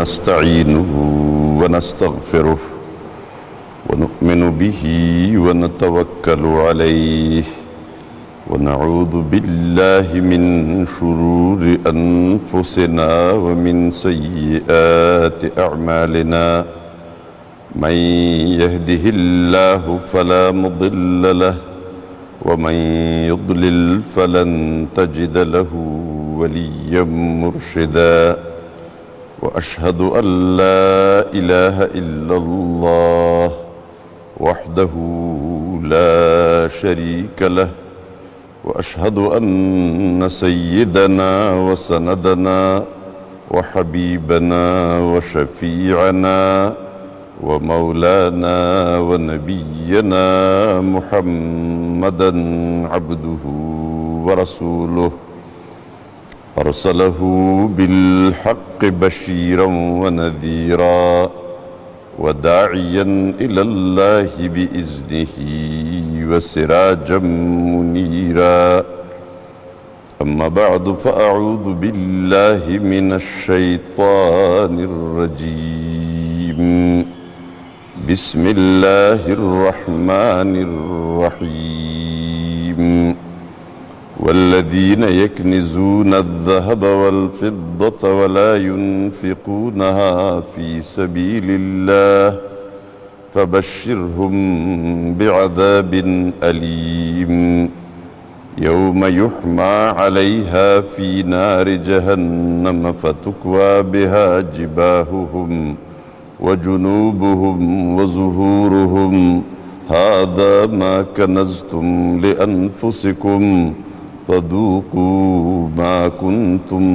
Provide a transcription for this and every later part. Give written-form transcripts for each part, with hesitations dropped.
ونستعينه ونستغفره ونؤمن به ونتوكل عليه ونعوذ بالله من شرور أنفسنا ومن سيئات أعمالنا من يهده الله فلا مضل له ومن يضلل فلن تجد له وليا مرشدا وأشهد أن لا إله إلا الله وحده لا شريك له وأشهد أن سيدنا وسندنا وحبيبنا وشفيعنا ومولانا ونبينا محمدا عبده ورسوله أرسله بالحق بشيرا ونذيرا وداعيا إلى الله بإذنه وسراجا منيرا أما بعد فأعوذ بالله من الشيطان الرجيم بسم الله الرحمن الرحيم والذين يكنزون الذهب والفضة ولا ينفقونها في سبيل الله فبشرهم بعذاب أليم يوم يحمى عليها في نار جهنم فتكوى بها جباههم وجنوبهم وظهورهم هذا ما كنزتم لأنفسكم فذوقوا ما كنتم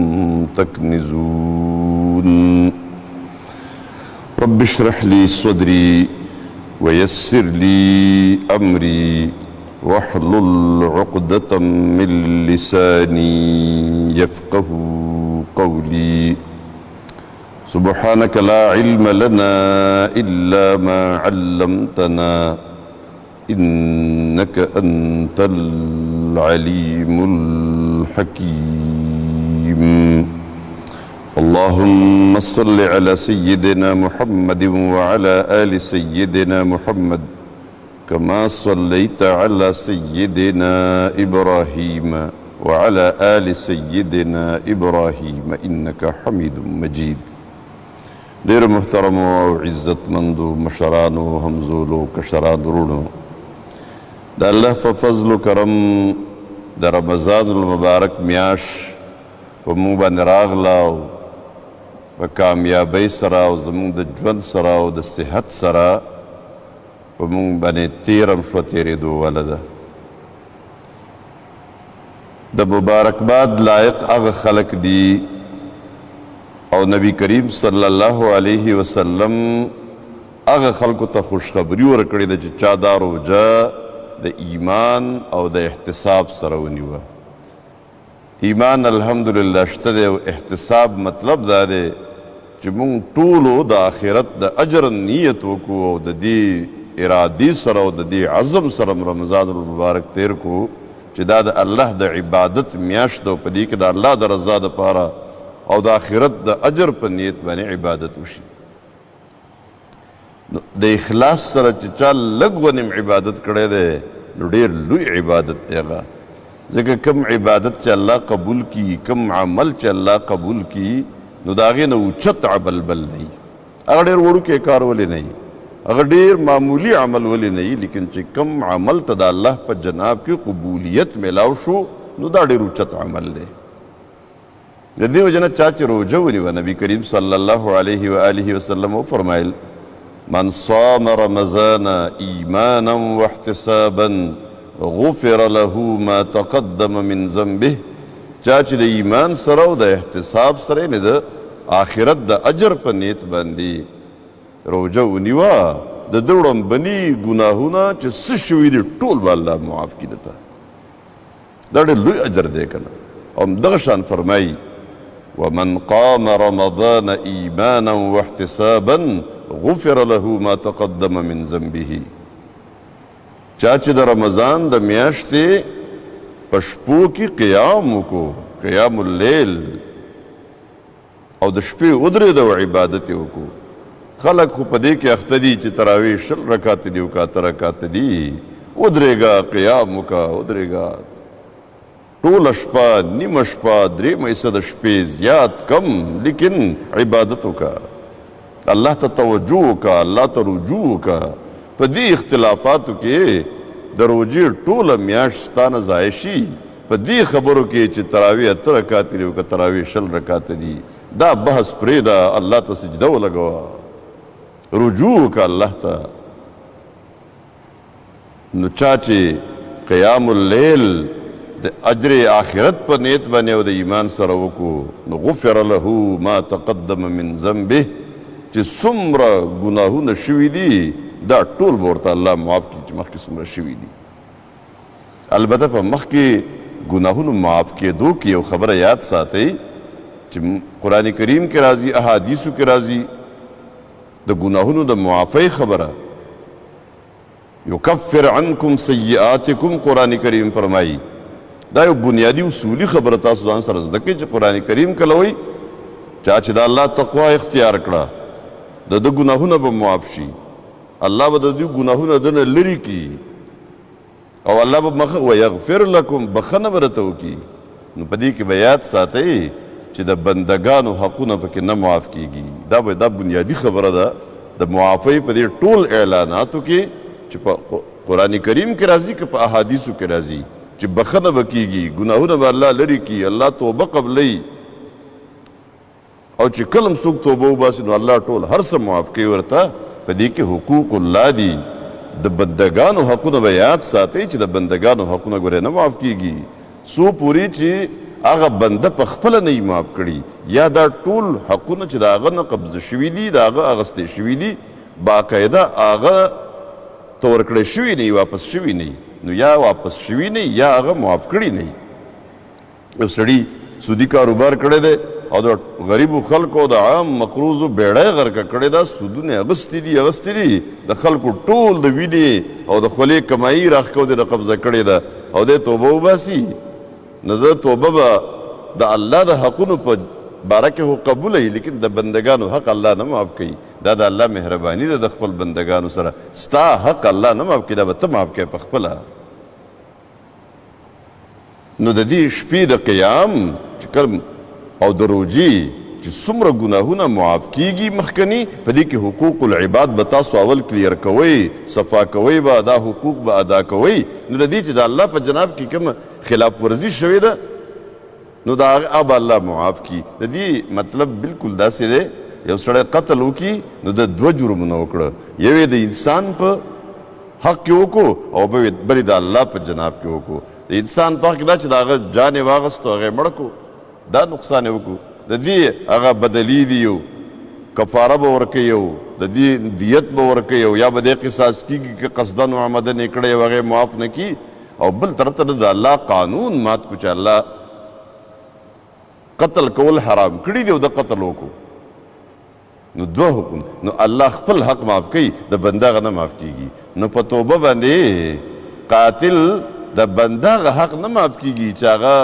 تكنزون رب اشرح لي صدري ويسر لي أمري واحلل عقدة من لساني يفقه قولي سبحانك لا علم لنا إلا ما علمتنا إنك أنت العليم الحكيم اللهم صل على سيدنا محمد وعلى آل سيدنا محمد كما صليت على سيدنا إبراهيم وعلى آل سيدنا إبراهيم إنك حميد مجيد دیر محترم و عزت مندو مشرانو همزولو کشران درونو دا اللہ په فضل و کرم دا رمضان المبارک میاش په مونږ باندې راغله او په کامیابۍ سره او زمونږ د ژوند سره او د صحت سره په مونږ باندې تیرم شوه تیرېدو واله ده د مبارکباد لایق هغه خلک دي او نبی کریم صلی الله علیه وسلم هغه خلکو ته خوشخبري ورکړې ده چې چا دا روژه د ایمان او د احتساب سره ونیوه ایمان الحمدلله شته دی او احتساب مطلب دا دی چې مونږ ټولو د آخرت د اجر نیت وکړو او د دې ارادې سره او د دې عزم سره رمضان المبارک تیر کو چې دا د الله د عبادت میاشت ده او په دې کې د الله د رضا دپاره او د آخرت د اجر په نیت باندې عبادت وشي نو د اخلاص سره چې چا لږ ونیم عبادت کړی دی نو ډېر لوی عبادت دی هغه ځکه کم عبادت چې الله قبول کی کم عمل چې الله قبول کی نو د هغې نه اوچت عمل بل نه وي هغه ډېر وړوکی کار ولې نه وي هغه ډېر معمولی عمل ولې نه وي لیکن چې کم عمل ته د الله په جناب کې قبولیت میلاو شو نو دا ډېر اوچت عمل دی د دې وجه نه چا چې روژه ونیوه نبي کریم صلی الله علیه و آله وسلم وفرمایل من صام رمضان ایمانا واحتسابا غفر له ما تقدم من ذنبه چا چې د ایمان سره او د احتساب سره یعنې د آخرت د اجر په نیت باندې روژه ونیوه د ده وړاندبني ګناهونه چې څه شوي دي ټول به الله معاف کړي درته دا ډېر لوی اجر دی که نه او همدغه شان فرمایي ومن قام رمضان ایمانا واحتسابا غفر له ما تقدم من ذنبه چا چې د رمضان د میاشتې په شپو کې قیام وکړو قیام اللیل او د شپې ودرېده او عبادت یې وکړو. خلک خو په دې کې اخته دي چې تراویح 10 رکعت دي او که 8 رکعت دي. ودرېږه، قیام وکړه، ودرېږه. ټوله شپه، نیمه شپه، 3 حصه د شپې، زیات کم، لیکن عبادت وکړه، الله ته توجه وکړه، الله ته رجوع وکړه. په دې اختلافاتو کې د روژې ټوله میاشت ستا نه ضایع شي. په دې خبرو کې چې تراویح 8 رکعت دي او که تراویح 10 رکعت دي، دا بحث پرېږده، الله ته سجده ولګوه، رجوع وکړه الله ته. نو چا چې قیام اللیل د اجر آخرت په نیت باندې او د ایمان سره وکړو، نو غفر له ما تقدم من ذنبه، چې څومره ګناهونه شوي دي دا ټول به ورته الله معاف کړي چې مخکې څومره شوي دي. البته په مخکې ګناهونو معاف کېدو کې یو خبره یاد ساتئ چې قرآن کریم کې راځي، احادیثو کې راځي د ګناهونو د معافۍ خبره. یکفر عنکم سیئاتکم، قرآن کریم فرمایي. دا یو بنیادی اصولی خبره تاسو ځان سره زده کړئ چې قرآن کریم کله وایي چا چې د الله تقوا اختیار کړه د ده ګناهونه به معاف شي، الله به د دې ګناهونه دنه لرې کړي او الله به ویغفر لکم، بخښنه به درته وکړي. نو په دې کې به یاد ساتئ چې د بندګانو حقونه پکې نه معاف کیږي. دا بنیادی خبره ده د معافۍ په دې ټول اعلاناتو کې چې په قرآن کریم کې راځي که په احادیثو کې راځي چې بخښنه به کیږي، ګناهونه به الله لرې کړي، الله توبه قبلوي. او چې کله هم څوک توبه وباسي نو الله ټول هر څه معاف کوي ورته. په دې کې حقوق الله دي، د بندګانو حقونه به یاد ساتئ چې د بندګانو حقونه ګورې نه معاف کیږي څو پورې چې هغه بنده په خپله نه یې معاف کړي، یا دا ټول حقونه چې د هغه نه قبضه شوي دي، د هغه اخیستې شوي دي، باقاعده هغه ته ورکړی شوي نه واپس شوي نه، نو یا واپس شوي نه یا هغه معاف کړي نه. یو سړي سودي کاروبار کړی دی او د غریبو خلکو د عام مقروضو بیړۍ غرقه کړې ده، سودونه اخیستي دي، د خلکو ټول د وینې او د خولې کمایي راښکو د قبضه کړې ده او دی توبه وباسي. نو د توبه به د الله د حقونو په باره کې هو قبولوي، لیکن د بندګانو حق الله نه معاف کوي. دا د الله مهرباني ده د خپل بندګانو سره. ستا حق الله نه معاف کوي، دا به ته معاف کوې په خپله. نو د دې شپې د قیام چې کله او د روژې چې څومره ګناهونه معاف کیږي مخکني، په دې کې حقوق العباد به تاسو اول کلیر کوئ، صفا کوئ به، دا حقوق به ادا کوئ. نو د دې چې د الله په جناب کې کوم خلاف ورزي شوې ده نو د هغه به الله معاف کړي. د دې مطلب بالکل داسې دی یو سړی قتل وکړي نو د 2 جرمونه وکړه، یو یې د انسان په حق کې وکړو او بل د الله په جناب کې وکړو. د انسان په حق کې دا چې د هغه جان یې واغست او هغه یې مړ کړو، دا نقصان یې وکړو. د دې هغه بدلي دي، یو کفاره به ورکوي، یو د دې دیت به ورکوي، یا به دې قصاص کېږي که قصدن و عمدن یې کړی او هغه یې معاف نه کړي. او بل طرف ته د الله قانون مات کړو چې الله قتل کول حرام کړي دي او د قتل وکړو. نو 2 حکم، نو الله خپل حق معاف کوي، د بنده هغه نه معاف کېږي. نو په توبه باندې قاتل د بنده حق نه معاف کیږي چې هغه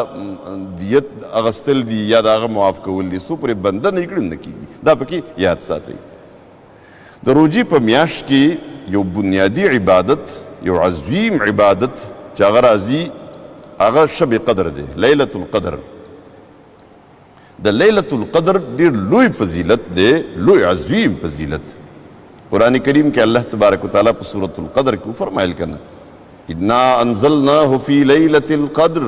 دیت اغستل دي یا د هغه معاف کول دي، څو پورې بنده نه کړي نه کیږي. دا پکې یاد ساتئ. د روژې په میاشت کې یو بنیادی عبادت، یو عظیم عبادت چې هغه راځي، هغه شب قدر دی، لیلة القدر. د لیلة القدر ډېر لوی فضیلت دی، لوی عظیم فضیلت. قرآن کریم کې الله تبارک وتعالی په سورة القدر کې فرمایل کنه انا انزلناه فی لیلة القدر،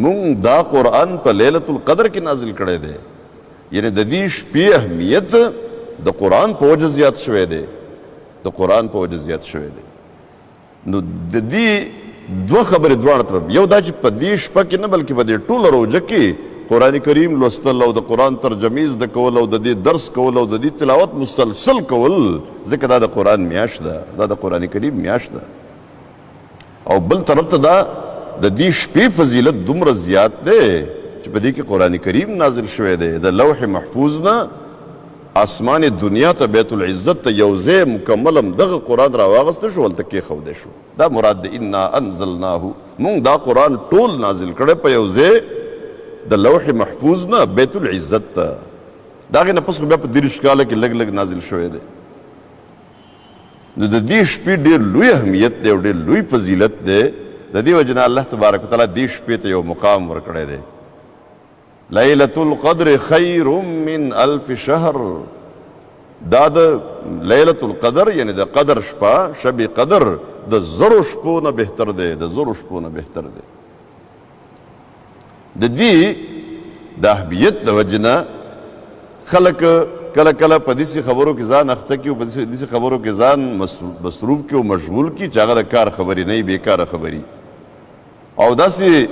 مونږ دا قرآن په لیلة القدر کې نازل کړی دی. یعنی د دې شپې اهمیت د قرآن په وجه زیات شوی دی، د قرآن په وجه زیات شوی دی. نو د دې 2 خبرې دواړه طرف، یو دا چې په دې شپه کې نه بلکې په دې ټوله روژه کې قرآن کریم لوستل او د قرآن ترجمې زده کول او د دې درس کول او د دې تلاوت مسلسل کول، ځکه دا د قرآن میاشت ده، دا د قرآن کریم میاشت ده. او بل طرف ته دا د دې شپې فضیلت دومره زیات دی چې په دې کې قرآن کریم نازل شوی دی. د لوح محفوظ نه آسمان دنیا ته بیت العزت ته یو ځای مکمل هم دغه قرآن راواغسته شو، هلته کېښودی شو. دا مراد دی انا انزلناه، مونږ دا قرآن ټول نازل کړی په یو ځای د لوح محفوظ نه بیت العزت ته. د هغې نه پس خو بیا په 30 کاله کې لږ لږ نازل شوی دی. نو د دې شپې ډېر لوی اهمیت دی او ډېر لوی فضیلت دی. د دې وجې نه الله تبارک وتعالی دې شپې ته یو مقام ورکړی دی. لیلة القدر خیر من الف شهر. دا د لیلة القدر یعنی د قدر شپه شب قدر د زرو شپو نه بهتر دی، د زرو شپو نه بهتر دی. د دې د اهمیت د وجې نه خلک کله کله په داسې خبرو کې ځان اخته کړي او په داسې خبرو کې ځان مصروف کړي او مشغول کړي چې هغه د کار خبرې نه وي، بېکاره خبرې او داسې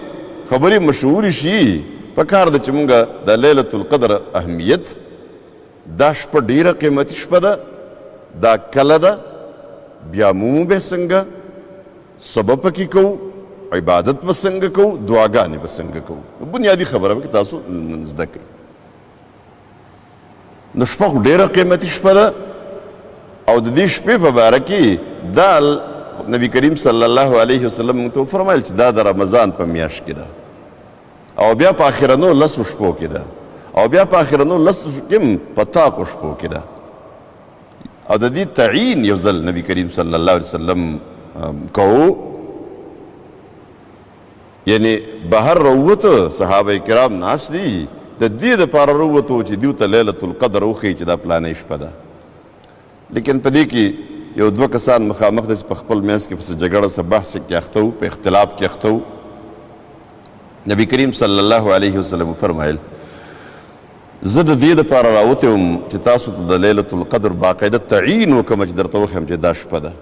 خبرې مشهورې شي. په کار ده چې مونږ د لیلة القدر اهمیت، دا شپه ډیره قیمتي شپه ده، دا کله ده، بیا مومو به څنګه، سبب پکې کوو، عبادت به څنګه کوو، دعاګانې به څنګه کوو. بنیادي خبره به کې تاسو زده کوئ. نو شپه خو ډیره قیمتي شپه ده او د دې شپې په باره کې دا نبی کریم صلی الله علیه وسلم موږ ته وفرمایل چې دا د رمضان په میاشت کې ده او بیا په آخرنو 10 شپو کې ده او بیا په آخرنو 10 کې هم په طاقو شپو کې ده. او د دې تعین یو ځل نبی کریم صلی الله علیه وسلم کوو. یعنی بهر راووته، صحابه کرام ناست دي، د دې دپاره راووتو چې دیو ته لیلة القدر وښیي چې دا پلانۍ شپه ده. لیکن په دې کې یو دوه کسان مخامخ ده چې په خپل منځ کې پسې جګړه څه بحث کې اخته وو، په اختلاف کې اخته وو. نبی کریم صلی الله علیه وسلم فرمایل زه د دې دپاره راوتی وم چې تاسو ته د لیلة القدر باقاعده تعین وکړم چې درته وښیم چې دا شپه ده.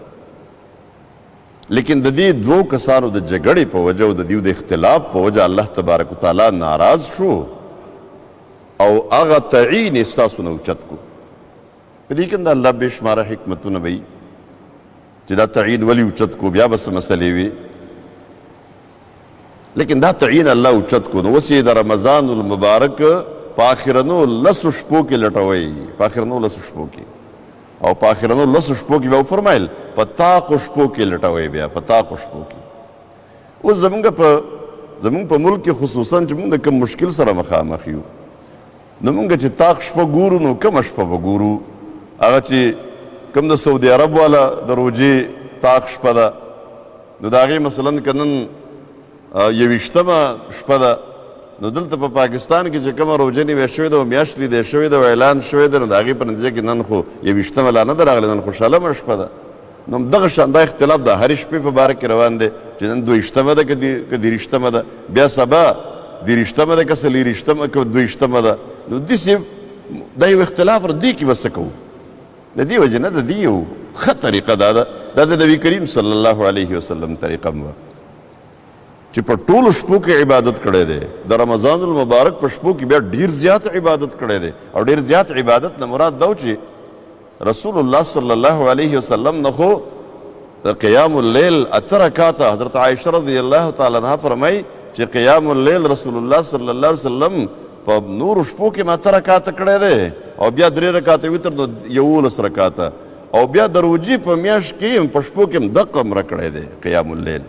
لیکن د دې دوو کسانو د جګړې په وجه او د دیو د اختلاف په وجه الله تبارک وتعالی ناراض شو او هغه تعین یې ستاسو نه اوچت کو. په دې کې د الله بې شماره حکمتونه به وي چې دا تعین ولې اوچت کو، بیا به څه مسلې وي. لیکن دا تعین الله اوچت کو. نو اوس یې د رمضان المبارک په آخرنو 10 شپو کې لټوئ، په آخرنو 10 شپو کې او په آخرنو 10 شپو کې بیا وفرمایل په طاقو شپو کې لټوئ، بیا په طاقو شپو کې. اوس زمونږ په ملک کې خصوصا چې مونږ د کوم مشکل سره مخامخ یو، نو مونږ چې طاق شپه ګورو نو کومه شپه به ګورو؟ هغه چې کوم د سعودي عرب والا د روژې طاق شپه ده، نو د هغې مثلا که نن 21مه شپه ده، نو دلته په پاکستان کې چې کومه روژه نیوی شوې ده او میاشت لیدی شوې ده او اعلان شوی ده، نو د هغې په نتیجه کې نن خو 21مه لا نه ده راغلې، نن خو شلمه شپه ده. نو دغه شان دا اختلاف د هرې شپې په باره کې روان دی چې نن 22مه ده که 23مه ده، بیا سبا 23مه ده که 24مه که 22مه ده. نو داسې دا یو اختلاف دې کې به څه کوو؟ د دې وجې نه د دې یو ښه طریقه دا ده، دا د نبي کریم صلی الله علیه وسلم طریقه وه چې په ټولو شپو کې عبادت کړی دی. د رمضان المبارک په شپو کې بیا ډیر زیات عبادت کړی دی او ډیر زیات عبادت نه مراد دا و چې رسول الله صلی الله علیه وسلم نه خو د قیام اللیل 8 رکعاته، حضرت عایشه رضی الله تعالی عنها فرمایي چې قیام اللیل رسول الله صلی الله علیه وسلم په نورو شپو کې 8 رکعاته کړی دی او بیا 3 رکعاته وتر نو 11 رکعاته او بیا د روژې په میاشت کې په شپو کې هم دقه عمره کړی دی قیام اللیل.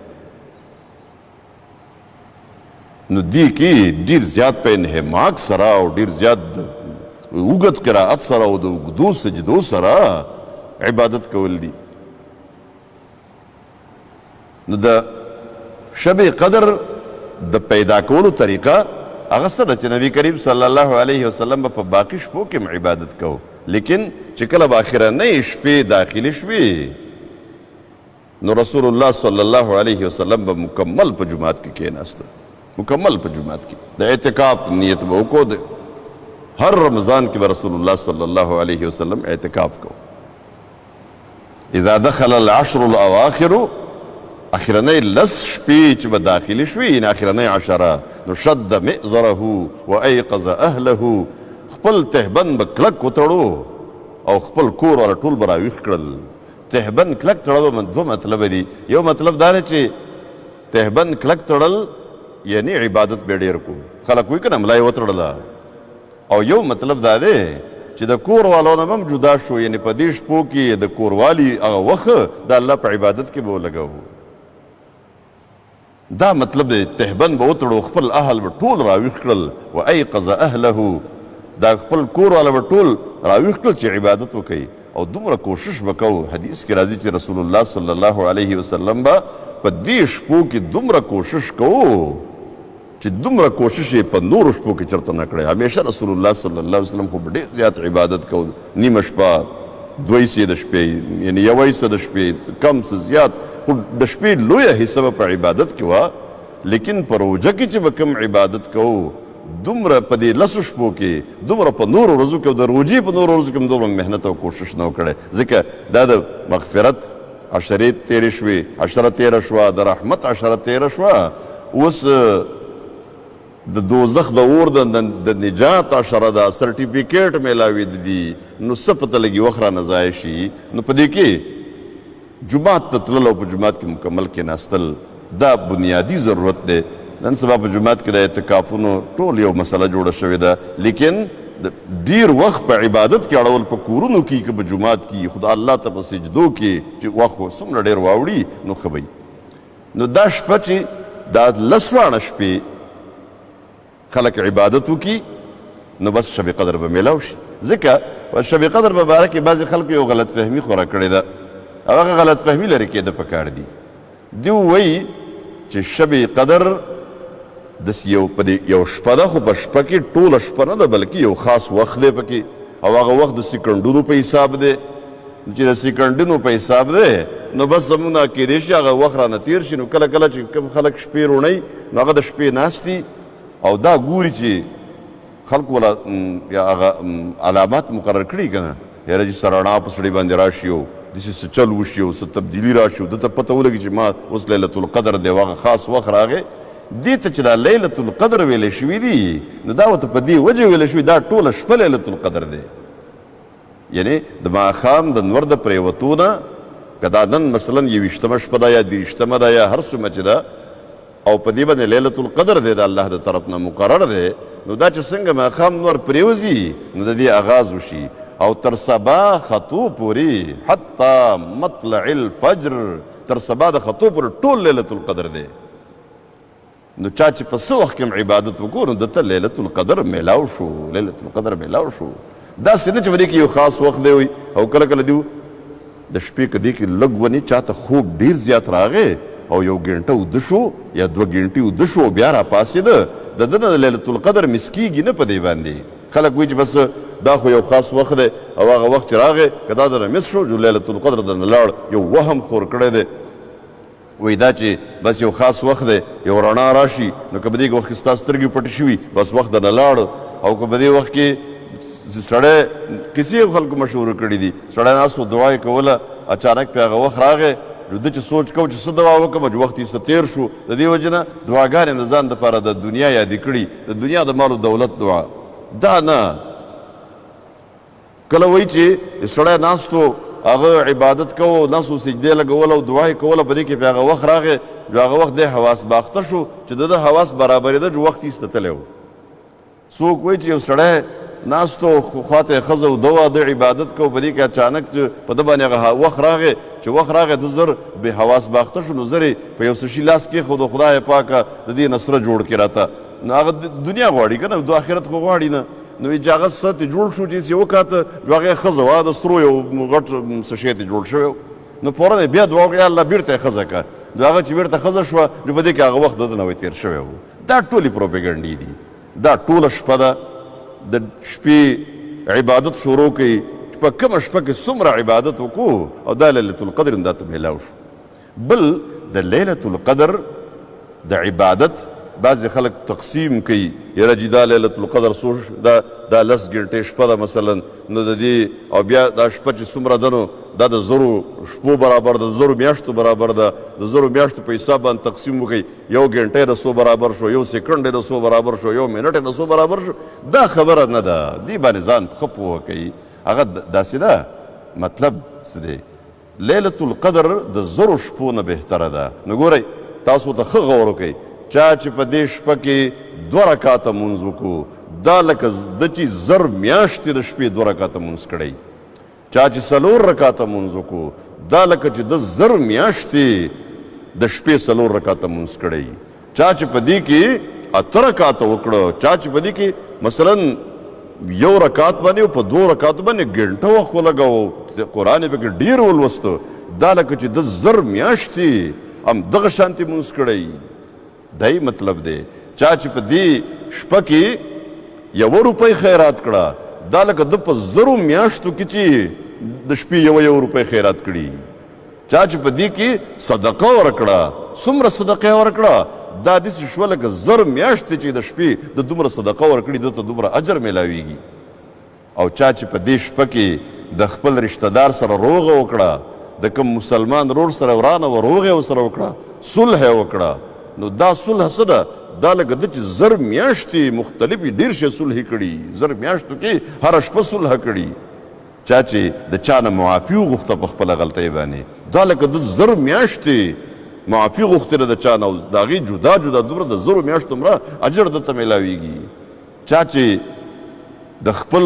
نو دې کې ډیر زیات په انهماک سره او ډیر زیات اوږد قرائت سره او د اوږدو سجدو سره عبادت کول دي. نو د شب قدر د پیدا کولو طریقه هغه څه ده چې نبی کریم صلی الله علیه وسلم به په باقي شپو کې هم عبادت کوو، لیکن چې کله به آخرنۍ شپې داخلي شوې نو رسول الله صلی الله علیه وسلم به مکمل په جماعت کې کېناسته، مکمل په جماعت کې د اعتکاف نیت به وکړو. د هر رمضان کې به رسول الله صلی الله علیه وسلم اعتکاف کو. اذا دخل العشر الاواخر، اخرنۍ 10 شپې چې به داخلي شوې یعنې اخرنۍ 10، نو شد مئزره و ایقظ اهله، خپل تهبند به کلک وتړو او خپل کور والا ټول به راویښ کړل. تهبند کلک تړلو من 2 مطلب دي. یو مطلب دا دی چې تهبند کلک تړل یعنی عبادت به ډیر کو، خلک وایي که نه ملا یې وتړله، او یو مطلب دا دی چې د کور والو نه هم جدا شو، یعنی په دې شپو کې د کوروالي هغه وخت د الله په عبادت کې به ولګوو. دا مطلب دی تهبند به وتړو خپل اهل به ټول راویښ کړل و ایقظ اهله دا خپل کور والا به ټول راویښ کړل چې عبادت وکوي او دومره کوشش به کوو. حدیث کې راځي چې رسول الله صلی الله علیه وسلم به په دې شپو کې دومره کوشش کوو چې دومره کوشش یې په نورو شپو کې چېرته نه کړی. همیشه رسول الله صلی الله علیه وسلم خو به ډېر زیات عبادت کوو، نیمه شپه، 2 حصې د شپې، یعنې 1 حصه د شپې، کم څه زیات، خو د شپې لویه حصه به په عبادت کې وه. لیکن په روژه کې چې به کوم عبادت کوو دومره په دې 10 شپو کې دومره په نورو ورځو کې او د روژې په نورو ورځو کې هم دومره محنت او کوشش نه و کړی، ځکه دا د مغفرت عشرې تېرې شوې، عشره تېره شوه، د رحمت عشره تېره شوه، اوس د دوزخ د اور د نجات عشره ده، سرټیفیکیټ میلاوې دي. نو څه پته لګي وخت رانه ضایع شي. نو په دې کې جومات ته تلل او په جومات کې مکمل کېناستل دا بنیادي ضرورت دی. نن سبا په جومات کې د اعتکافونو ټول یو مسله جوړه شوې ده، لیکن ډیر وخت په عبادت کې اړول په کورونو کې که په جومات کې خدا الله ته په سجدو کې چې وخت خو څومره ډېر واوړي نو ښه به نو دا شپه چې دا 10 واړه شپې خلک عبادت وکړي نو بس شب قدر به میلاو شي. ځکه شب قدر په باره کې بعضې خلکو یو غلط فهمي خوره کړې ده او هغه غلط فهمي لرې کېده پکار دي. دوی وایي چې شب قدر داسې یو شپه ده، خو په شپه کې ټوله شپه نه ده بلکې یو خاص وخت دی پکې او هغه وخت د سیکنډونو په حساب دی. چې د سیکنډونو په حساب دی نو بس زموږ نه کېدی شي هغه وخت رانه تېر شي. نو کله کله چې کوم خلک شپې روڼوي نو هغه د شپې ناست دي او دا ګوري چې خلکو ولا یا هغه علامات مقرر کړي که نه، یاره چې سرڼا په سړي باندې راشي او داسې څه چل وشي او څه تبدیلي راشي او ده ته پته ولګي چې ما اوس لیلة القدر دی او هغه خاص وخت راغی. دې ته چې دا لیلة القدر ویلی شوي دي نو دا ورته په دې وجه ویلی شوي دا ټوله شپه لیلة القدر دی. یعنې د ماښام د نور د پرېوتو نه که دا نن مثلا 21مه شپه ده یا 23مه ده یا هر څومره چې ده او په دې باندې لیلة القدر دی د الله د طرف نه مقرر دی، نو دا چې څنګه ماښام نور پرېوځي نو د دې آغاز وشي او تر سبا خطو پورې حتی مطلع الفجر، تر سبا د خطو پورې ټول لیلة القدر دی. نو چا چې په څه وخت کې عبادت وکړو نو دته لیلة القدر میلاو شو، لیلة القدر میلاو شو. داسې نه چې په دې کې یو خاص وخت دی او کله کله دی د شپې که دې کې لږ ونې چاته خوب ډېر زیات راغی او 1 ګنټه اوده شو یا 2 ګنټې اوده شو بیا راپاڅېده د ده نه د لیلة القدر مس کېږي نه په دې باندې. خلک وایي چې بس دا خو یو خاص وخت دی او هغه وخت چې راغی که دا درنه مس شو لیلة القدر درنه لاړ، یو وهم خور کړی دی. وایي دا چې بس یو خاص وخت دی یو رڼا راشي نو که په دې کې وخت کې ستا سترګې پټې شوي بس وخت درنه لاړ. او که په دې وخت کې سړی کیسې خلکو مشهوره کړي دي، سړی ناست و دعا یې کوله اچانک پې هغه وخت راغی نو ده چې سوچ کو چې څه دعا وکړم چې وخت یې تېر شو. د دې وجې نه دعاګانې د ځان دپاره د دنیا یادې کړي، د دنیا د مال و دولت دعا دا نه. کله وایي چې سړی ناست و هغه عبادت کوو ناست و سجدې لګوله او دعا یې کوله په دې کې پې هغه وخت راغی نو هغه وخت دی حواس باخته شو چې د ده حواس برابرېده چې وخت یې ستتلی و. څوک وایي چې یو سړی ناست و خواته یې ښځه وده وه ده عبادت کوو په دې کې اچانک چې په ده باندې هغه وخت راغی چې وخت راغی ده زر بې حواس باخته شو نو زر یې په یو څه شي لاس کېښود خدای پاکه د دې نه سره جوړ کړې راته. نو هغه دنیا غواړي که نه د آخرت خو غواړي نه. نو چې هغه څه ترې جوړ شو چې یې وکاته نو هغه یې ښځه وه د سرو یو غټ څه شی ترې جوړ شوی و. نو فوراً یې بیا دعا وکړه یا الله بېرته یې ښځه کړه. نو هغه چې بېرته ښځه شوه نو په دې کې هغه وخت د ده نه تېر شوی و. دا ټولې پروپیګنډې دي. دا ټوله شپه ده د شپې عبادت شروع کوي چې په کومه شپه کې څومره عبادت وکړو او دا لیلة القدر دا ته میلاو شو. بل د لیلة القدر د عبادت بعضې خلک تقسیم کوي، یاره چې دا لیلة القدر دا 10 ګنټې شپه ده مثلا نو د دې او بیا دا شپه چې څومره ده نو دا د 1000 شپو برابر ده، د 1000 میاشتو برابر ده. د 1000 میاشتو په حساب باندې تقسیم وکړئ 1 ګنټه د 100 برابر شو، 1 سیکنډ د 100 برابر شو، 1 منټ د 100 برابر شو. دا خبره نه ده، دې باندې ځان ښه پوهه کوي. هغه داسې ده مطلب څه دی لیلة القدر د 1000 شپو نه بهتره ده. نو ګورئ تاسو ته ښه غور وکئ چا چې په دې شپه کې 2 رکاته مونځ وکړو دا لکه د چې 1000 میاشتې د شپې 2 رکاته مونځ کړی. چا چې 4 رکاته مونځ وکړو دا لکه چې د 1000 میاشتې د شپې 4 رکعته مونځ کړی. چا چې په دې کې 8 رکعته وکړه، چا چې په دې کې مثلا 1 رکعت باندې او په 2 رکعتو باندې ګنټه وخت ولګاو، قرآن یې پکې ډېر ولوسته، دا لکه چې د 1000 میاشتې هم دغه شانتې مونځ کړی. دای مطلب دی چا چې په دې شپه کې 1 روپۍ خیرات کړه، دا لکه د په 1000 میاشتو کې چې د شپې 1 روپۍ خیرات کړي. چا چې په دې کې صدقه ورکړه، څومره صدقه ورکړه، دا داسې شوه لکه 1000 میاشتې چې د شپې د دومره صدقه ورکړي دته دومره اجر میلاویږي. او چا چې په دې شپه کې د خپل رشته دار سره روغه وکړه، د کوم مسلمان رور سره ورانه و روغه ورسره وکړه، صلح یې وکړه، نو دا صلح څه ده؟ دا لکه د چې 1000 میاشتې مختلفې ډېر شی صلح کړي، 1000 میاشتو کې هره شپه صلح کړي. چا چې د چا نه معافي وغوښته په خپله غلطۍ باندې، دا لکه د 1000 میاشتې معافي غوښتله د چا نه، او د هغې جدا جدا دومره د 1000 میاشتو مره اجر درته میلاویږي. چا چې د خپل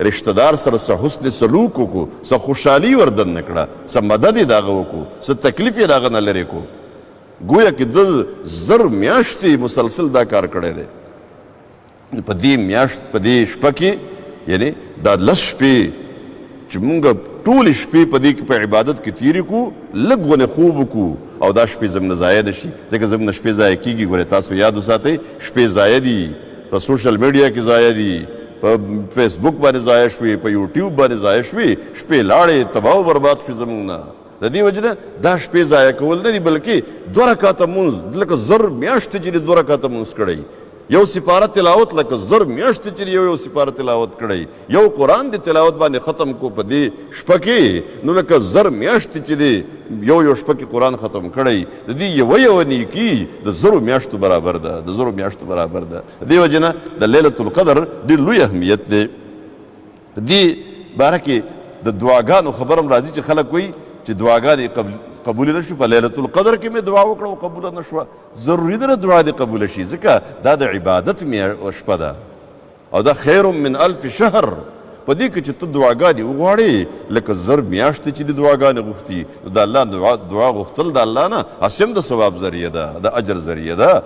رشته دار سره څه حسن سلوک وکړو، څه خوشحالي ور دننه کړه، څه مدد یې د هغه وکړو، څه تکلیف یې د هغه نه لرې کړو، گویا کې د 1000 میاشتې مسلسل دا کار کړی دی. په دې میاشت په دې شپه کې یعنی دا 10 شپې چې مونږ ټولې شپې په دې کې په عبادت کې تېرې کړو، لږ غونې خوب وکړو او دا شپې زموږ نه ضایع نه شي، ځکه زموږ نه شپې ضایع کېږي. ګورې تاسو یاد وساتئ، شپې ضایع دي، په سوشل میډیا کې ضایع دي، په فیسبوک باندې ضایع شوې، په یوټیوب باندې ضایع شوې، شپې لاړې تباه و برباد شوې زموږ نه. د دې وجه نه دا شپې ضایع کول نه دي، بلکې 2 رکعته مونځ لکه 1000 میاشتې چې 2 رکعته مونځ کړی، یو سپاره تلاوت لکه 1000 میاشتې چې یو سپاره تلاوت کړی، یو قرآن د تلاوت باندې ختم کو په دې شپه کې، نو لکه 1000 میاشتې چې دی یو شپه کې قرآن ختم کړی، د دې یو نیکي د 1000 میاشتو برابر ده، د 1000 میاشتو برابر ده. د دې وجه نه د لیلة القدر ډېر لوی اهمیت دی. د دې باره کې د دعاګانو خبر هم راځي چې خلک وایي چې دعاګانې قبول نه شو، په لیلة القدر کې مې دعا وکړه او قبوله نه شوه. ضروري ده دعا دې قبوله شي، ځکه دا د عبادت شپه ده او دا خیر من 1000 شهر. په دې کې چې ته دعاګانې وغواړې لکه 1000 میاشتې چې دې دعاګانې غوښتي، نو د الله دعا غوښتل د الله نه هسې هم د ثواب ذریعه ده، د اجر ذریعه ده.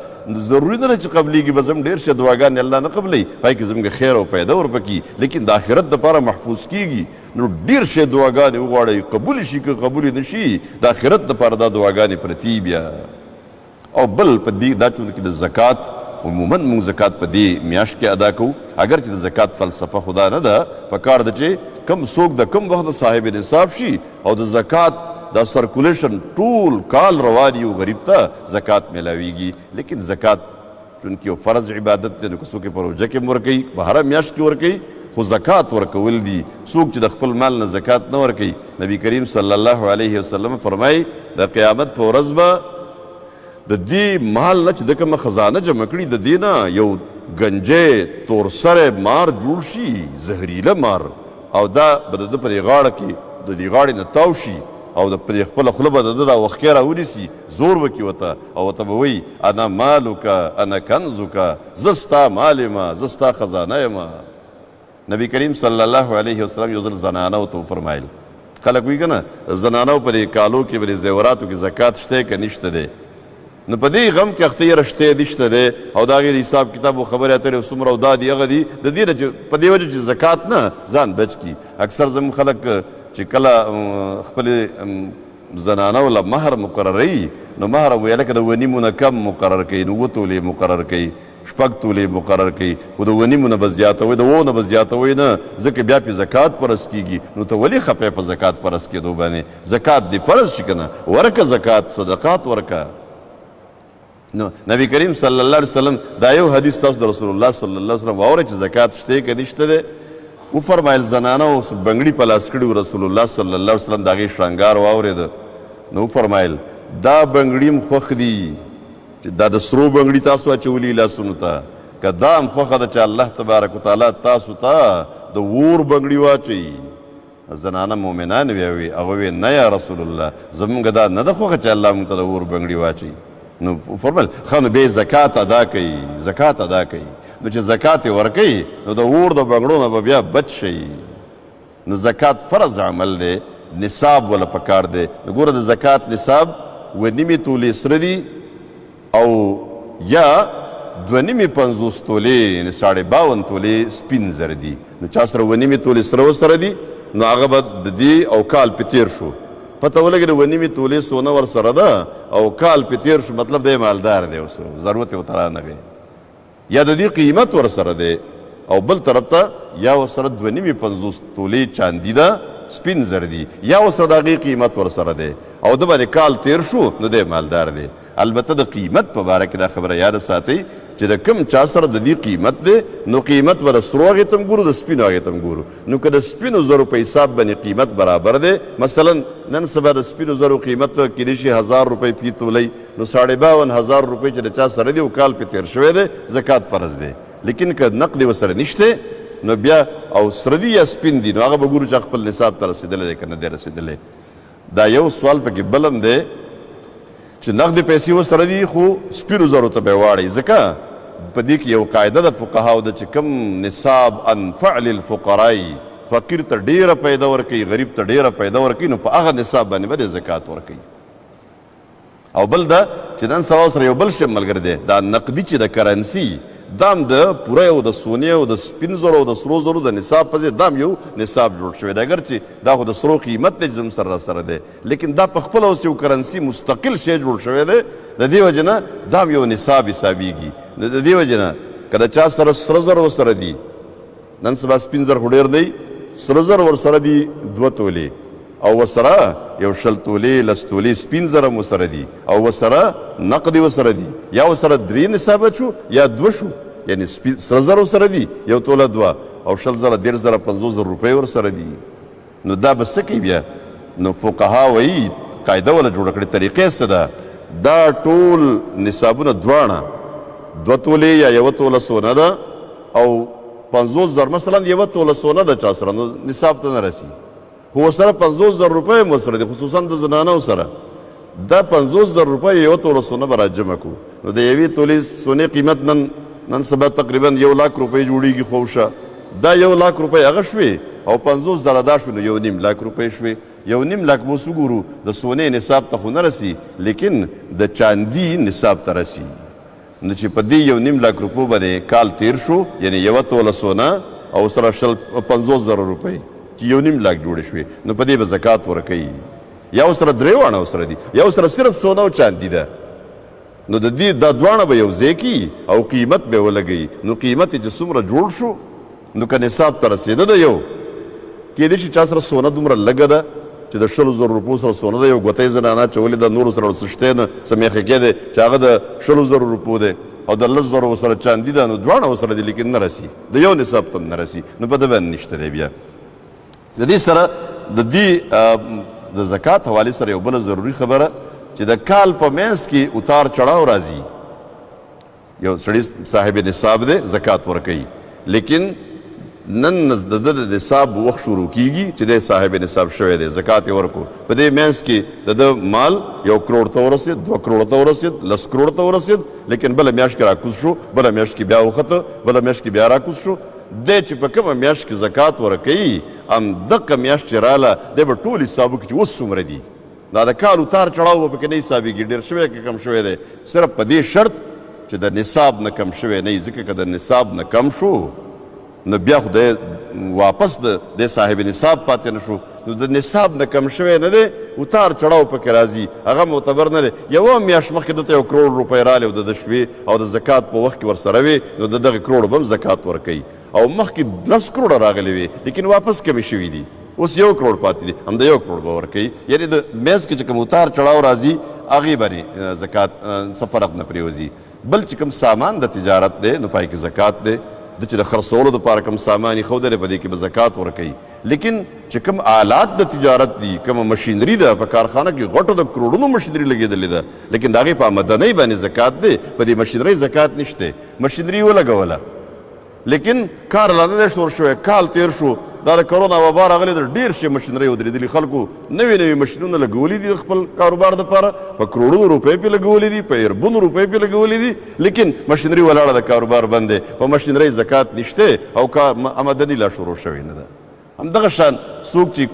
ضروري نه ده چې قبلیږي، به زم ډېر شه دعاګانې الله نه قبلوي، پای کې زموږ خیر او پیدا ورپکي، لیکن د آخرت دپاره محفوظ کیږي. نو ډېر شه دعاګانې وغواړئ، قبول شي که قبول نه شي، د آخرت دپاره دا دعاګانې پرتې بیا. او بل په دې دا چونکې د زکات عموماً مونږ زکات په دې میاشت کې ادا کوو، اگر چې د زکات فلسفه خدا نه ده، پکار ده چې کم څوک د کم وخت صاحب نصاب شي او د زکات دا سرکولیشن ټول کال روان یو غریب ته زکات میلاویږي. لیکن زکات چونکې یو فرض عبادت دی، نو که څوک یې په روژه کې هم ورکوي، په هره میاشت کې ورکوي، خو زکات ورکول دي. څوک چې د خپل مال نه زکات نه ورکوي، نبی کریم صلی الله علیه وسلم فرمایي د قیامت په ورځ به د دې مال نه چې د کومه خزانه جمع کړي، د دې نه یو گنجی تور سره مار جوړ شي، زهریله مار، او دا به د ده په دې غاړه کې د دې غاړې نه تاو شي او د په خپله خوله به د ده دا وښکې راونیسي، زور وکړي ورته او ورته به وایي انا مالوکه انا کنزوکه، زه ستا مال یمه، زه ستا خزانه یمه. نبی کریم صلی الله علیه وسلم یو ځل زنانو ته وفرمایل، خلک وایي که نه زنانو په دې کالو کې په دې زیوراتو کې زکات شته که نشته دی؟ نو په دې غم کې اخته یې رشته نشته دی او د هغې د حساب کتاب و خبرې اترې څومره او دا دي هغه دي، د دې نه چې په دې وجه چې زکات نه ځان بچ کړي. اکثر زموږ خلک چې کله خپلې زنانو له مهر مقرروي، نو مهر ویله که د 2.5 نه کم مقرر کوي، نو 2 تولې مقرر کوي، 6 تولې مقرر کوي، خو د 2.5 نه به زیاتوي، د 2 نه به زیاتوي نه، ځکه بیا پې زکات فرض کېږي. نو ته ولې خفې په زکات فرض کېدو باندې؟ زکات دې فرض شي که نه، ورکه زکات، صدقات ورکه. نو نبی کریم صلی الله علیه وسلم دا یو حدیث تاسو د رسول الله صلی الله علیه وسلم واورئ چې زکات شته که نشته دی. وفرمایل زنانو بنګړي په لاس کړي رسول الله صلی الله علیه وسلم د هغې شرنګار واورېده، نو وفرمایل دا بنګړي م خوښ دي چې دا د سرو بنګړي تاسو اچولي لاسونو ته، که دا هم خوښه ده چې الله تبارک وتعالی تاسو ته د اور بنګړي واچوي. زنانه مؤمنان بیا وي، هغه وی نه یا رسول الله زمونږ دا نه ده خوښه چې الله موږ ته د اور بنګړي واچوي. نو فرمایل ښه نو بیا زکات ادا کوي، زکات ادا کوي. نو چې زکات یې ورکوي نو د اور د بنګړو نه به بیا بچ شي. نو زکات فرض عمل دی، نصاب ولا پکار دی. نو ګوره د زکات نصاب 2.5 تولې سره دي او یا 2.5 تولې یعنې 52 تولې سپین زر دي. نو چا سره 2.5 تولې سره ورسره دي نو هغه به د دې او کال پې تېر شو، پته ولګېده 2.5 تولې سونه ورسره ده او کال پې تېر شو، مطلب دی مالدار دی، اوس ضرورت یې ورته رانغی. یا د دې قیمت ورسره دی او بل طرف ته یا ورسره 2.5 تولې چاندي ده سپین زر دي، یا ورسره د هغې قیمت ورسره دی او د باندې کال تېر شو نو دی مالدار دی. البته د قیمت په باره کې دا خبره یاد ساتئ چې د کم چا سره د دې قیمت دی نو قیمت به د سرو هغې ته هم ګورو، د سپینو هغې ته هم ګورو. نو که د سپینو زرو په حساب باندې قیمت برابر دی، مثلا نن سبا د سپینو زرو قیمت کیدای شي 1000 روپۍ فی تولۍ، نو 52,000 روپۍ چې د چا سره دی او کال پې تېر شوی دی زکات فرض دی. لیکن که نقد ورسره نشته نو بیا او سره دي یا سپین دي نو هغه به ګورو چې خپل نصاب ته رسېدلی دی که نه دی رسېدلی. دا یو سوال پکې بل هم دی چې نقد پیسې ورسره دي خو سپینو زرو ته به یې واړئ، ځکه په دې کې یو قاعده د فقهاو ده چې کم نصاب انفع للفقراء، فقیر ته ډیره پیدا ورکوي غریب ته ډیره پیدا ورکوي، نو په هغه نصاب باندې به د زکات ورکوي. او بل دا چې نن سبا سره یو بل شی ملګری دی، دا نقدي چې د کرنسي دام د پوره او د سونې او د سپین زرو او د سرو زرو د نصاب په ځای دام یو نصاب جوړ شوی دی. اگر چې دا خو د سرو قیمت دی چې زموږ سره راسره دی، لیکن دا په خپله اوس یو کرنسي مستقل شی جوړ شوی دی، د دې وجې نه دام یو نصاب حسابیږي. د دې وجې نه که د چا سره سره زر ورسره دي، نن سبا سپین زر خو ډېر دی، سره زر ورسره دي 2 تولې او ورسره یو 20 تولې 10 تولې سپین زر هم ورسره دي او ورسره نقد ورسره دي، یا ورسره 3 نصابه شو یا 2 شو، یعنی سره زر ورسره دي 1 توله 2 او 20 زره 10 زره 50 زره روپۍ ورسره دي. نو دا به څه کوي بیا؟ نو فقها وایي قاعده وله جوړه کړې، طریقې څه ده؟ دا ټول نصابونه دواړه 2 تولې یا 1 توله سونه ده او 50 زر مثلا 1 توله سونه ده چا سره، نو نصاب ته نه رسي، خو ورسره 50 زر روپۍ هم ورسره دي، خصوصا د زنانو سره. دا 50 زر روپۍ 1 توله سونه به راجمع کړو، نو د 1 تولې سونې قیمت نن سبا تقریبا 1 لاک روپۍ جوړیږي. خوشه دا 1 لاک روپۍ هغه شوې او 50 زره دا شو نو 1.5 لاک روپۍ شوې. 1.5 لاک به اوس وګورو د سونې نصاب ته خو نه رسي، لیکن د چاندي نصاب ته رسي. نو چې په دې 1.5 لاک روپو باندې کال تیر شو، یعنی 1 توله سونه او سره 50 زره روپۍ چې 1.5 لاک جوړې شوې، نو په دې به زکات ورکوي. یا ورسره 3 واړه ورسره دي، یا ورسره صرف سونه او چاندي ده، نو د دې دا دواړه به یو ځای کي او قیمت به ولګوي. نو قیمت یې چې څومره جوړ شو نو که نصاب ته رسېده ده، یو کیدای شي چا سره سونه دومره لږه ده چې د 20 زره روپو سره سونه ده، یو ګوتۍ زنانه چولې ده، نورو سره څه شتی نه، څه میخکې دی چې هغه د 20 زره روپو دی او د 10 زره ورسره چاندي ده، نو دواړه ورسره دي لیکن نه رسي، د یو نصاب ته نه رسي، نو په ده باندې نشته دی. بیا د دې سره د دې د زکات حوالې سره یو بله ضروري خبره چې د کال په منځ کې اتار چړاو راځي، یو سړي صاحب نصاب دی زکات ورکوي، لیکن نن د ده د نصاب وخت شروع کیږي چې دی صاحب نصاب شوی دی، زکات یې ورکړو. په دې منځ کې د ده مال 1 کروڑ ته ورسېد، 2 کروڑ ته ورسېد، 10 کروڑ ته ورسېد، لیکن بله میاشت کې راکوز شو، بله میاشت کې بیا وخته، بله میاشت کې بیا راکوز شو. دی چې په کومه میاشت کې زکات ورکوي همدغه میاشت چې راله دی به ټول حسابو کې چې اوس څومره دي، دا د کال اتار چړاو به پکې نه حسابېږي، ډېر شوی که کم شوی دی، صرف په دې شرط چې د نصاب نه کم شوی نه وي، ځکه که د نصاب نه کم شو نو بیا خو واپس د صاحب نصاب پاتې نه شو، نو د نصاب نه کم شوی نه دی، اتار چړاو پکې راځي، هغه معتبر نه دی. یوه میاشت مخکې دته 1 کروڑ روپۍ رالی او د ده شوې او د زکات په وخت کې ورسره وې، نو د دغې کروڑ به هم زکات ورکوي. او مخکې 10 کروڑه راغلې وې لیکن واپس کمې شوي دي، اوس 1 کروڑ پاتې دي، هم د 1 کروڑ به ورکوي. یعنې د میز کې چې کوم اتار چړاو راځي هغې باندې زکات څه فرق نه پرېوځي. بل چې کوم سامان د تجارت دی نو پای کې زکات دی، د چې د خرڅولو دپاره کوم سامان یې ښودلی په دې کې به زکات ورکوي. لیکن چې کوم آلات د تجارت دي، کومه مشینري ده، په کارخانه کې غټو د کروڑونو مشینري لګېدلې ده، لیکن د هغې په آمدنۍ باندې زکات دی، په دې مشینرۍ زکات نشته. مشینري ولګوله لیکن کار لا نه دی شروع شوی، کال تیر شو، دا د کرونا وبا راغلی ده، ډېر شي مشینرۍ ودرېدلي، خلکو نوي نوي مشینونه لګولي دي خپل کاروبار دپاره، په کروڑونو روپۍ پې لګولي دي، په اربونو روپۍ پې لګولي دي، لیکن مشینري ولاړه د کاروبار بند دی، په مشینرۍ زکات نشته او آمدني لا شروع شوې نه ده. همدغه شان څوک چې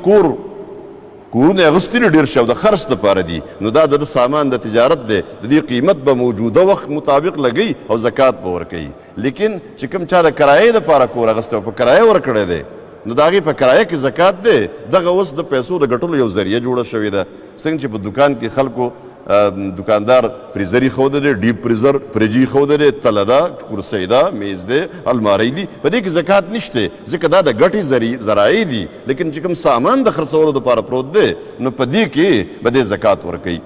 کورونه اغوستي ډېر شي او د خرڅ دپاره دي، نو دا د سامان د تجارت دی، د دې قیمت به موجوده وخت مطابق لګوي او زکات به ورکوي. لیکن چې کوم چا د کرایې دپاره کور اغوستی او په کرایه ورکړی دی، نو د هغې په کرایه کې زکات دی. دغه اوس د پیسو د ګټلو یو ذریعه جوړه شوې ده. څنګه چې په دکان کې خلکو دکاندار فریزر ایښودی دی، ډیپ فریزر فریج ایښودی دی، تله ده، کرسۍ ده، میز دی، المارۍ دي، په دې کې زکات نشته ځکه دا د ګټې ذرایع دي. لیکن چې کوم سامان د خرڅولو دپاره پروت دی نو په دې کې به دې زکات ورکوي.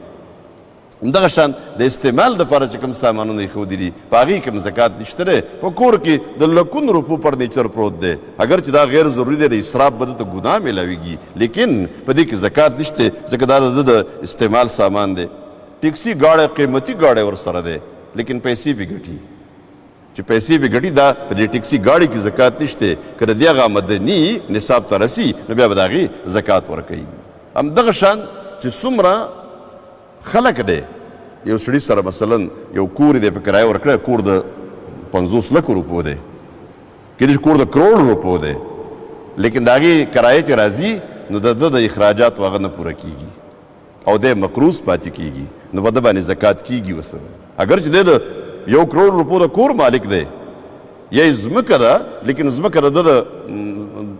همدغه شان د استعمال دپاره چې کوم سامانونه ایښودي دي په هغې کې هم زکات نشته دی. په کور کې د لکونو روپو فرنیچر پروت دی، اگر چې دا غیر ضروري دی، د اسراف به دته ګناه میلاویږي، لیکن په دې کې زکات نشته ځکه دا د د استعمال سامان دی. ټیکسي ګاډی قیمتي ګاډی ورسره دی لیکن پیسې پې ګټي، چې پیسې پې ګټي دا په دې ټیکسي ګاډي کې زکات نشته. که د دې هغه آمدني نصاب ته رسي نو بیا به د هغې زکات ورکوي. همدغه شان چې څومره خلک دی، یو سړي سره مثلا یو کور دی په کرایه ورکړی، کور د 50 لکو روپو دی، کېدای شي کور د کروڑ روپو دی، لیکن د هغې کرایه چې راځي نو د ده د اخراجات هغه نه پوره کېږي او دی مقروض پاتې کېږي، نو په ده باندې زکات کېږي ورسره. اگر چې دی د 1 کروڑ روپو د کور مالک دی یا یې ځمکه ده، لیکن ځمکه د ده د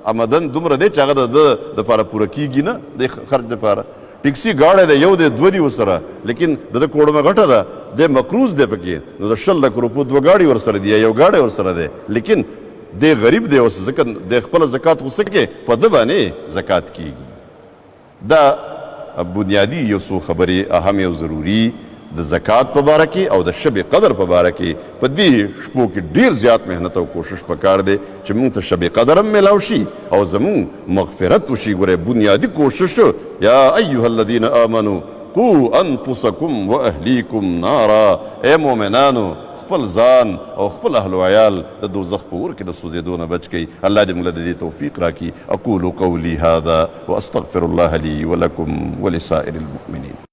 آمدن دومره دی چې هغه د ده دپاره پوره کېږي نه د خرچ دپاره. ټیکسي ګاډی دی، یو دی 2 دي ورسره، لیکن د ده کوړمه غټه ده، دی مقروض دی پکې، نو د 20 لک روپو 2 ګاډي ورسره دي یا یو ګاډی ورسره دی، لیکن دی غریب دی اوس ځکه د خپله زکات خو څه کې په ده باندې زکات کېږي. دا بنیادي یو څو خبرې اهم او ضروري د زکات په باره کې او د شب قدر په باره کې. په دې شپو کې ډېر زیات محنت او کوشش پکار دی چې موږ ته شب قدر هم میلاو شي او زموږ مغفرت وشي. ګورئ بنیادي کوشش، یا ایها الذین آمنوا قوا انفسکم واهلیکم نارا، ای مؤمنانو خپل ځان او خپل اهل و عیال د دوزخ په اور کې د سوځېدو نه بچ کړئ. الله دې موږ له دې توفیق راکړي. اقول قولي هذا واستغفر الله لي ولكم ولسائر المؤمنين.